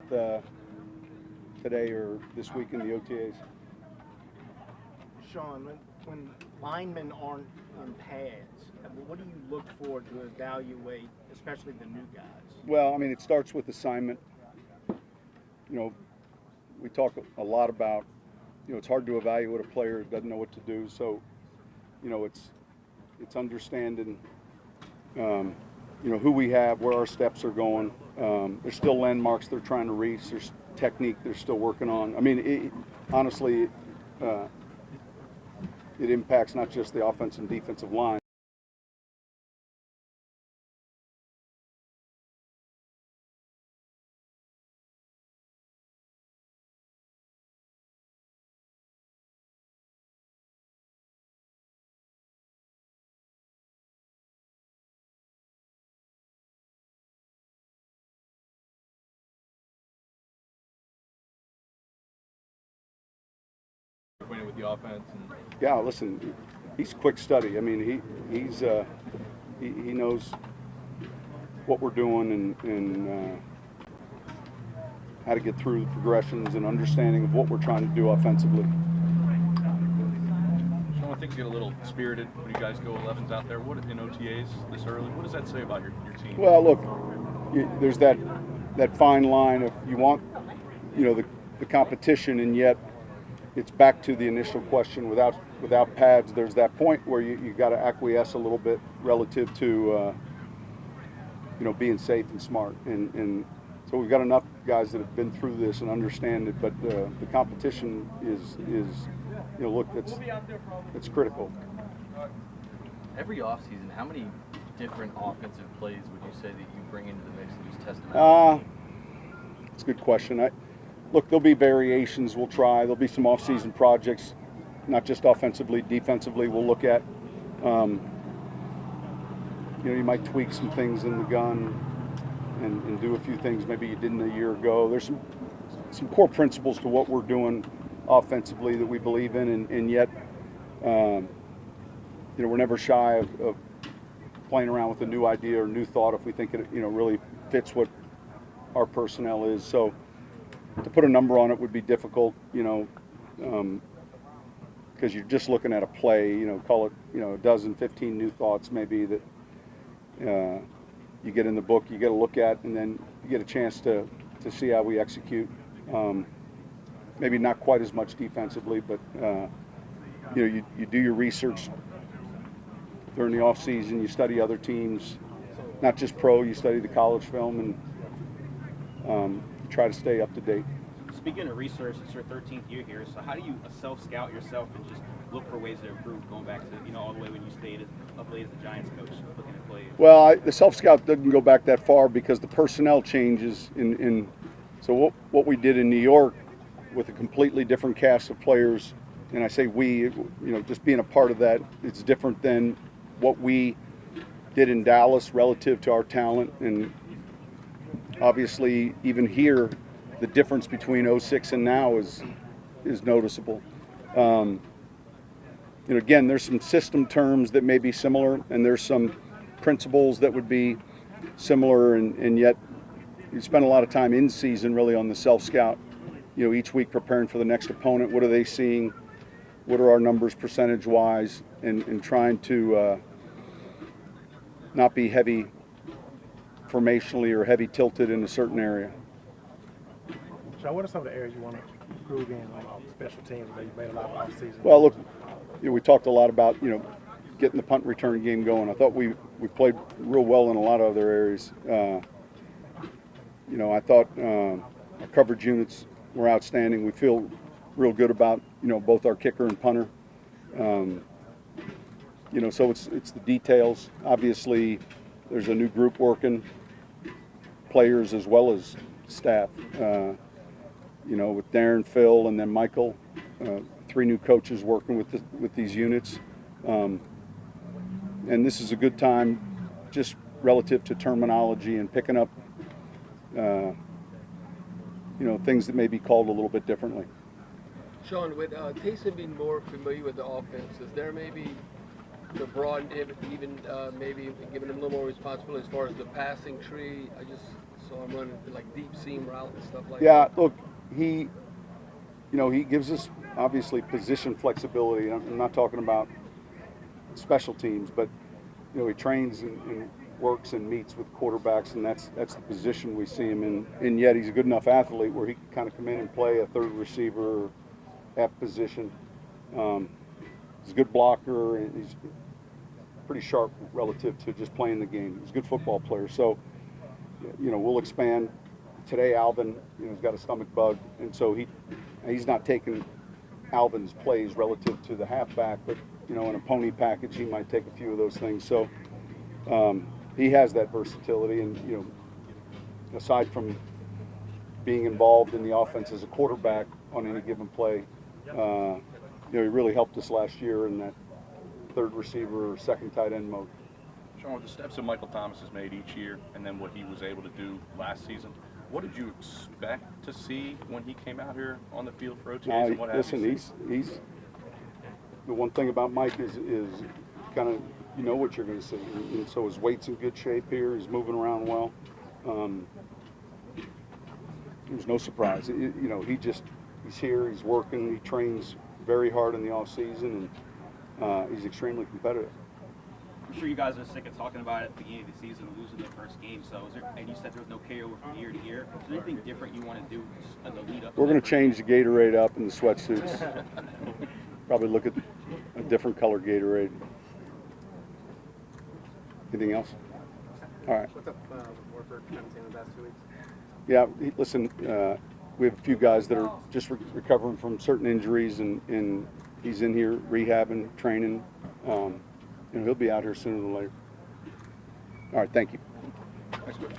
today or this week in the OTAs. Sean, when linemen aren't in pads, what do you look for to evaluate, especially the new guys? Well, I mean, it starts with assignment. We talk a lot about, it's hard to evaluate a player who doesn't know what to do. So, it's understanding, who we have, where our steps are going. There's still landmarks they're trying to reach. There's technique they're still working on. I mean, honestly, it impacts not just the offensive and defensive line. Acquainted with the offense. Yeah, listen, he's quick study. I mean, he knows what we're doing and how to get through the progressions and understanding of what we're trying to do offensively. I think you get a little spirited when you guys go 11s out there. What in OTAs this early? What does that say about your team? Well, look, there's that fine line of you want, the competition, and yet it's back to the initial question. Without pads, there's that point where you got to acquiesce a little bit relative to being safe and smart. And so we've got enough guys that have been through this and understand it. But the competition is look, that's critical. Every offseason, how many different offensive plays would you say that you bring into the mix and just test them out? It's a good question. Look, there'll be variations we'll try. There'll be some off-season projects, not just offensively, defensively we'll look at. You might tweak some things in the gun and do a few things maybe you didn't a year ago. There's some core principles to what we're doing offensively that we believe in, and yet, we're never shy of playing around with a new idea or new thought if we think it, really fits what our personnel is. So to put a number on it would be difficult, because you're just looking at a play, call it, a dozen, 15 new thoughts maybe that you get in the book, you get to look at, and then you get a chance to see how we execute. Maybe not quite as much defensively, but you do your research during the off season. You study other teams, not just pro. You study the college film and try to stay up to date. Speaking of research, it's your 13th year here. So how do you self-scout yourself and just look for ways to improve? Going back to all the way when you stayed up late as a Giants coach, looking at plays. Well, the self-scout doesn't go back that far because the personnel changes. So what we did in New York with a completely different cast of players, and I say we, just being a part of that, it's different than what we did in Dallas relative to our talent. And obviously, even here, the difference between 06 and now is noticeable. Again, there's some system terms that may be similar, and there's some principles that would be similar, and yet you spend a lot of time in season really on the self-scout, each week preparing for the next opponent. What are they seeing? What are our numbers percentage-wise? And trying to not be heavy formationally or heavy tilted in a certain area. Sean, what are some of the areas you want to improve in on special teams that you've made a lot of off-season? Well, look, we talked a lot about, getting the punt return game going. I thought we played real well in a lot of other areas. I thought our coverage units were outstanding. We feel real good about, both our kicker and punter. So it's the details. Obviously, there's a new group working, players as well as staff. With Darren, Phil, and then Michael, 3 new coaches working with these units. And this is a good time, just relative to terminology and picking up, things that may be called a little bit differently. Sean, with Payton being more familiar with the offense, is there maybe to broaden it, even maybe giving him a little more responsibility as far as the passing tree? I just saw him running like deep seam route and stuff like Yeah, that. look, he gives us obviously position flexibility. I'm not talking about special teams, but he trains and works and meets with quarterbacks, and that's the position we see him in. And yet he's a good enough athlete where he can kind of come in and play a third receiver or half position. He's a good blocker, and he's pretty sharp relative to just playing the game. He's a good football player. So, we'll expand. Today, Alvin, has got a stomach bug, and so he's not taking Alvin's plays relative to the halfback, but in a pony package, he might take a few of those things. So he has that versatility, and aside from being involved in the offense as a quarterback on any given play, he really helped us last year in that third receiver or second tight end mode. Sean, with the steps that Michael Thomas has made each year and then what he was able to do last season, what did you expect to see when he came out here on the field for OTAs and what Listen, have you? he's the one thing about Mike is kind of what you're going to see. And so his weight's in good shape here. He's moving around well. There's no surprise. He's here. He's working. He trains very hard in the off season, and he's extremely competitive. I'm sure you guys are sick of talking about it at the beginning of the season, losing the first game. So, and you said there was no carryover from year to year. Is there anything different you want to do in the lead up? We're going to change the Gatorade up in the sweatsuits. Probably look at a different color Gatorade. Anything else? All right. What's up with Warford? Haven't seen him the past 2 weeks. Yeah, listen, we have a few guys that are just recovering from certain injuries, and he's in here rehabbing, training, and he'll be out here sooner than later. All right, thank you. Thanks, Coach.